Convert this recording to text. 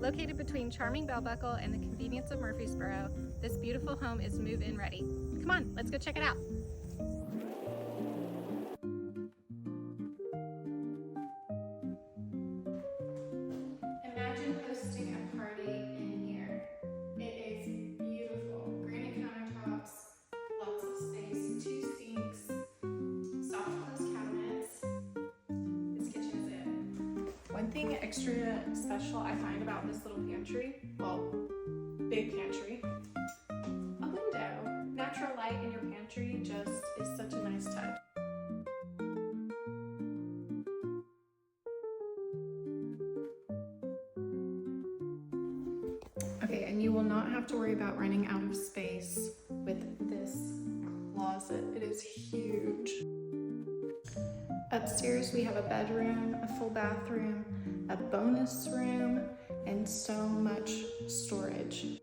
Located between charming Bell Buckle and the convenience of Murfreesboro, this beautiful home is move-in ready. Come on, let's go check it out. Imagine hosting a party in here. It is beautiful. Granite countertops, lots of space, 2 sinks, soft close cabinets. This kitchen is it. One thing extra special I find about this little pantry, well, big pantry, a window. Natural light in your pantry just is such a nice touch. Okay, and you will not have to worry about running out of space with this closet. It is huge. Upstairs we have a bedroom, a full bathroom, a bonus room, and so much storage.